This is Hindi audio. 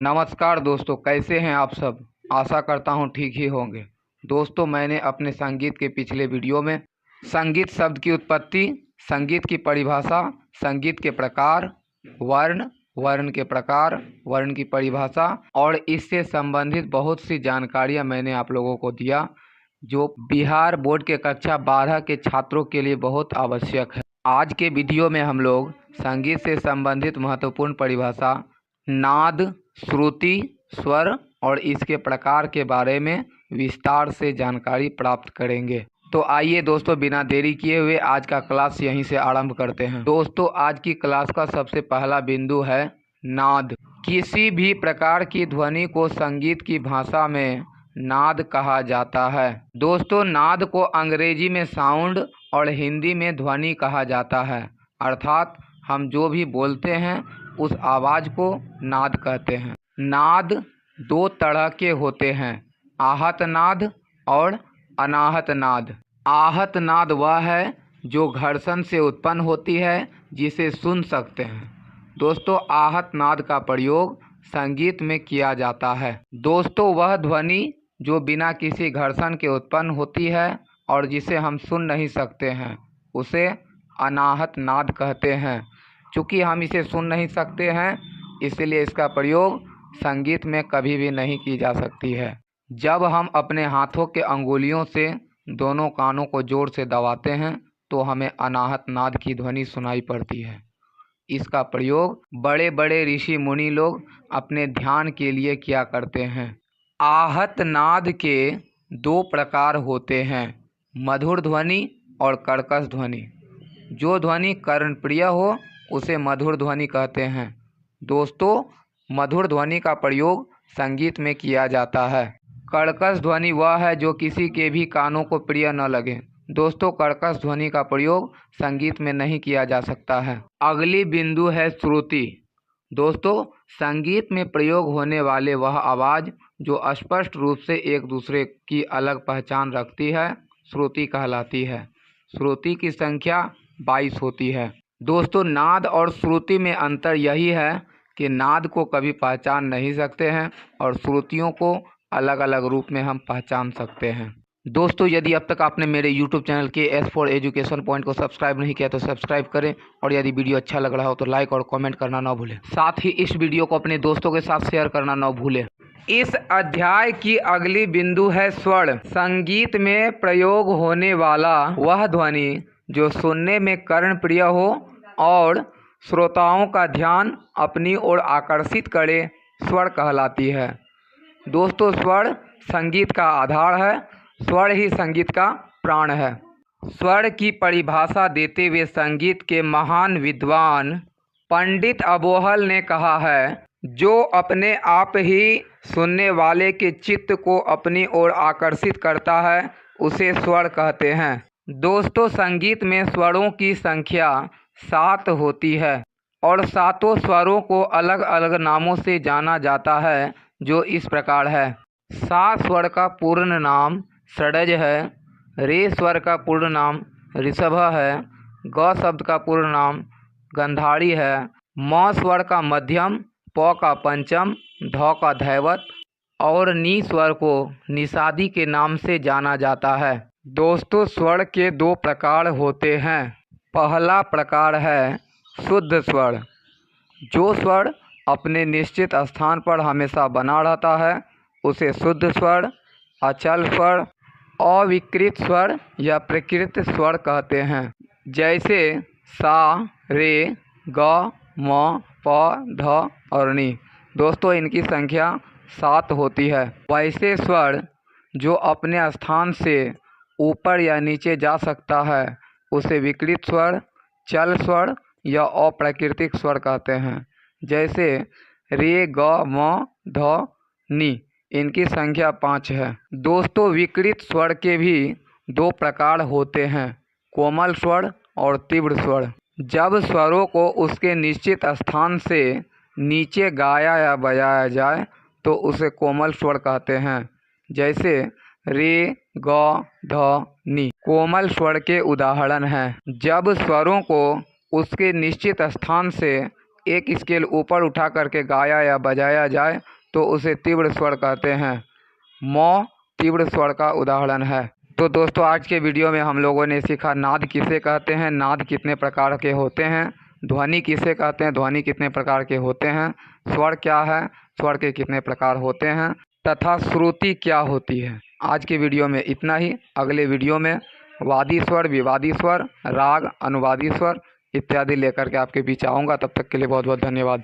नमस्कार दोस्तों, कैसे हैं आप सब। आशा करता हूं ठीक ही होंगे। दोस्तों, मैंने अपने संगीत के पिछले वीडियो में संगीत शब्द की उत्पत्ति, संगीत की परिभाषा, संगीत के प्रकार, वर्ण, वर्ण के प्रकार, वर्ण की परिभाषा और इससे संबंधित बहुत सी जानकारियां मैंने आप लोगों को दिया, जो बिहार बोर्ड के कक्षा 12 के छात्रों के लिए बहुत आवश्यक है। आज के वीडियो में हम लोग संगीत से संबंधित महत्वपूर्ण परिभाषा, नाद, श्रुति, स्वर और इसके प्रकार के बारे में विस्तार से जानकारी प्राप्त करेंगे। तो आइए दोस्तों, बिना देरी किए हुए आज का क्लास यहीं से आरंभ करते हैं। दोस्तों, आज की क्लास का सबसे पहला बिंदु है नाद। किसी भी प्रकार की ध्वनि को संगीत की भाषा में नाद कहा जाता है। दोस्तों, नाद को अंग्रेजी में साउंड और हिंदी में ध्वनि कहा जाता है। अर्थात हम जो भी बोलते हैं उस आवाज़ को नाद कहते हैं। नाद दो तरह के होते हैं, आहत नाद और अनाहत नाद। आहत नाद वह है जो घर्षण से उत्पन्न होती है, जिसे सुन सकते हैं। दोस्तों, आहत नाद का प्रयोग संगीत में किया जाता है। दोस्तों, वह ध्वनि जो बिना किसी घर्षण के उत्पन्न होती है और जिसे हम सुन नहीं सकते हैं, उसे अनाहत नाद कहते हैं। चूँकि हम इसे सुन नहीं सकते हैं, इसलिए इसका प्रयोग संगीत में कभी भी नहीं की जा सकती है। जब हम अपने हाथों के अंगुलियों से दोनों कानों को जोर से दबाते हैं तो हमें अनाहत नाद की ध्वनि सुनाई पड़ती है। इसका प्रयोग बड़े बड़े ऋषि मुनि लोग अपने ध्यान के लिए किया करते हैं। आहत नाद के दो प्रकार होते हैं, मधुर ध्वनि और कर्कश ध्वनि। जो ध्वनि कर्णप्रिय हो उसे मधुर ध्वनि कहते हैं। दोस्तों, मधुर ध्वनि का प्रयोग संगीत में किया जाता है। कर्कश ध्वनि वह है जो किसी के भी कानों को प्रिय न लगे। दोस्तों, कर्कश ध्वनि का प्रयोग संगीत में नहीं किया जा सकता है। अगली बिंदु है श्रुति। दोस्तों, संगीत में प्रयोग होने वाले वह आवाज़ जो स्पष्ट रूप से एक दूसरे की अलग पहचान रखती है, श्रुति कहलाती है। श्रुति की संख्या 22 होती है। दोस्तों, नाद और श्रुति में अंतर यही है कि नाद को कभी पहचान नहीं सकते हैं और श्रुतियों को अलग अलग रूप में हम पहचान सकते हैं। दोस्तों, यदि अब तक आपने मेरे YouTube चैनल के एस फॉर एजुकेशन पॉइंट को सब्सक्राइब नहीं किया तो सब्सक्राइब करें, और यदि वीडियो अच्छा लग रहा हो तो लाइक और कमेंट करना ना भूलें। साथ ही इस वीडियो को अपने दोस्तों के साथ शेयर करना ना भूलें। इस अध्याय की अगली बिंदु है स्वर। संगीत में प्रयोग होने वाला वह ध्वनि जो सुनने में कर्णप्रिय हो और श्रोताओं का ध्यान अपनी ओर आकर्षित करे, स्वर कहलाती है। दोस्तों, स्वर संगीत का आधार है। स्वर ही संगीत का प्राण है। स्वर की परिभाषा देते हुए संगीत के महान विद्वान पंडित अबोहर ने कहा है, जो अपने आप ही सुनने वाले के चित्त को अपनी ओर आकर्षित करता है, उसे स्वर कहते हैं। दोस्तों, संगीत में स्वरों की संख्या 7 होती है और सातों स्वरों को अलग अलग नामों से जाना जाता है, जो इस प्रकार है। सा स्वर का पूर्ण नाम षड्ज है। रे स्वर का पूर्ण नाम ऋषभ है। ग शब्द का पूर्ण नाम गंधारी है। म स्वर का मध्यम, प का पंचम, ध का धैवत और नी स्वर को निषादी के नाम से जाना जाता है। दोस्तों, स्वर के दो प्रकार होते हैं। पहला प्रकार है शुद्ध स्वर। जो स्वर अपने निश्चित स्थान पर हमेशा बना रहता है उसे शुद्ध स्वर, अचल स्वर, अविकृत स्वर या प्रकृत स्वर कहते हैं। जैसे सा, रे, ग, म, प, ध और नी। दोस्तों, इनकी संख्या 7 होती है। वैसे स्वर जो अपने स्थान से ऊपर या नीचे जा सकता है उसे विकृत स्वर, चल स्वर या अप्राकृतिक स्वर कहते हैं। जैसे रे, ग, म, ध, नी। इनकी संख्या 5 है। दोस्तों, विकृत स्वर के भी 2 प्रकार होते हैं, कोमल स्वर और तीव्र स्वर। जब स्वरों को उसके निश्चित स्थान से नीचे गाया या बजाया जाए तो उसे कोमल स्वर कहते हैं। जैसे रे, ग, ध, नी कोमल स्वर के उदाहरण हैं। जब स्वरों को उसके निश्चित स्थान से एक स्केल ऊपर उठा करके गाया या बजाया जाए तो उसे तीव्र स्वर कहते हैं। मौ तीव्र स्वर का उदाहरण है। तो दोस्तों, आज के वीडियो में हम लोगों ने सीखा नाद किसे कहते हैं, नाद कितने प्रकार के होते हैं, ध्वनि किसे कहते हैं, ध्वनि कितने प्रकार के होते हैं, स्वर क्या है, स्वर के कितने प्रकार होते हैं, तथा श्रुति क्या होती है। आज के वीडियो में इतना ही। अगले वीडियो में वादी स्वर, विवादी स्वर, राग, अनुवादी स्वर इत्यादि लेकर के आपके बीच आऊँगा। तब तक के लिए बहुत बहुत धन्यवाद।